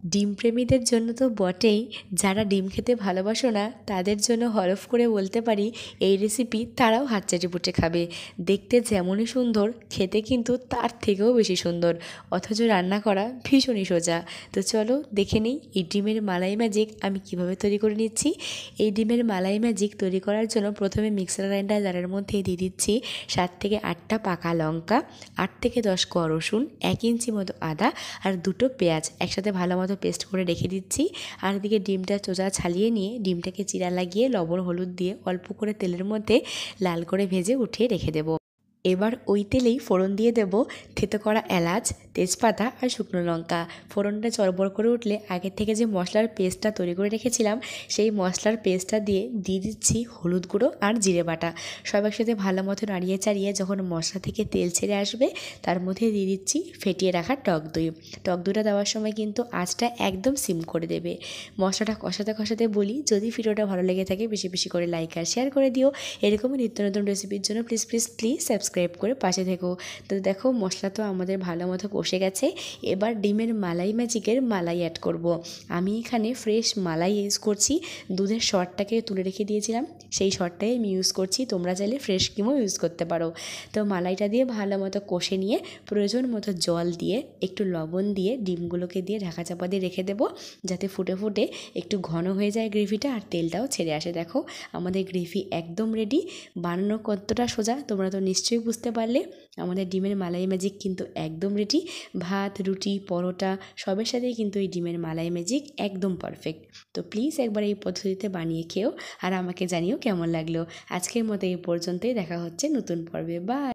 ডিম প্রেমীদের জন্য তো বটেই, যারা ডিম খেতে ভালোবাসো না তাদের জন্য হলফ করে বলতে পারি এই রেসিপি তারাও হাত চেটেপুটে খাবে। দেখতে যেমনই সুন্দর, খেতে কিন্তু তার থেকেও বেশি সুন্দর, অথচ রান্না করা ভীষণই সোজা। তো চলো দেখে নিই এই ডিমের মালাই ম্যাজিক আমি কিভাবে তৈরি করে নিচ্ছি। এই ডিমের মালাই ম্যাজিক তৈরি করার জন্য প্রথমে মিক্সার গ্রাইন্ডার জারের মধ্যে দিয়ে দিচ্ছি 7 থেকে 8টা পাকা লঙ্কা, 8 থেকে 10 কোয়া রসুন, 1 ইঞ্চি মতো আদা আর 2টো পেঁয়াজ একসাথে ভালো মতো পেস্ট করে রেখে দিচ্ছি। আর এদিকে ডিমটা চোচা ছালিয়ে নিয়ে ডিমটাকে চিরা লাগিয়ে লবণ হলুদ দিয়ে অল্প করে তেলের মধ্যে লাল করে ভেজে উঠিয়ে রেখে দেবো। এবার ওই তেলেই ফোড়ন দিয়ে দেব থেতো করা এলাচ, তেজপাতা আর শুকনো লঙ্কা। ফোড়নটা চড়বড় করে উঠলে আগে থেকে যে মশলার পেস্টটা তৈরি করে রেখেছিলাম সেই মশলার পেস্টটা দিয়ে দিচ্ছি হলুদ গুঁড়ো আর জিরে বাটা। সব একসাথে ভালো মতো নাড়িয়ে চাড়িয়ে যখন মশলা থেকে তেল ছেড়ে আসবে তার মধ্যে দিয়ে দিচ্ছি ফেটিয়ে রাখা টক দই। টক দইটা দেওয়ার সময় কিন্তু আঁচটা একদম সিম করে দেবে। মশলাটা কষাতে কষাতে বলি, যদি ভিডিওটা ভালো লেগে থাকে বেশি বেশি করে লাইক আর শেয়ার করে দিও। এরকমই নিত্য নতুন রেসিপির জন্য প্লিজ প্লিজ প্লিজ সাবস্ক্রাইব করে পাশে থেকো। তো দেখো মশলা তো আমাদের ভালো মতো কষে গেছে। এবার ডিমের মালাই ম্যাজিকের মালাই অ্যাড করব। আমি এখানে ফ্রেশ মালাই ইউজ করছি। দুধের শর্টটাকে তুলে রেখে দিয়েছিলাম, সেই শর্টটাই আমি ইউজ করছি। তোমরা চাইলে ফ্রেশ ক্রিমও ইউজ করতে পারো। তো মালাইটা দিয়ে ভালো মতো কষে নিয়ে প্রয়োজন মতো জল দিয়ে একটু লবণ দিয়ে ডিমগুলোকে দিয়ে ঢাকা চাপা দিয়ে রেখে দেবো, যাতে ফুটে ফুটে একটু ঘন হয়ে যায় গ্রেভিটা আর তেলটাও ছেড়ে আসে। দেখো আমাদের গ্রেভি একদম রেডি। বানানো কতটা সোজা তোমরা তো নিশ্চয়ই বুঝতে পারলে। আমাদের ডিমের মালাই ম্যাজিক কিন্তু একদম রেডি। ভাত, রুটি, পরোটা সবের সাথেই কিন্তু এই ডিমের মালাই ম্যাজিক একদম পারফেক্ট। তো প্লিজ একবার এই পদ্ধতিতে বানিয়ে খেও আর আমাকে জানিও কেমন লাগলো। আজকের মতো এই পর্যন্তই, দেখা হচ্ছে নতুন পর্বে। বাই।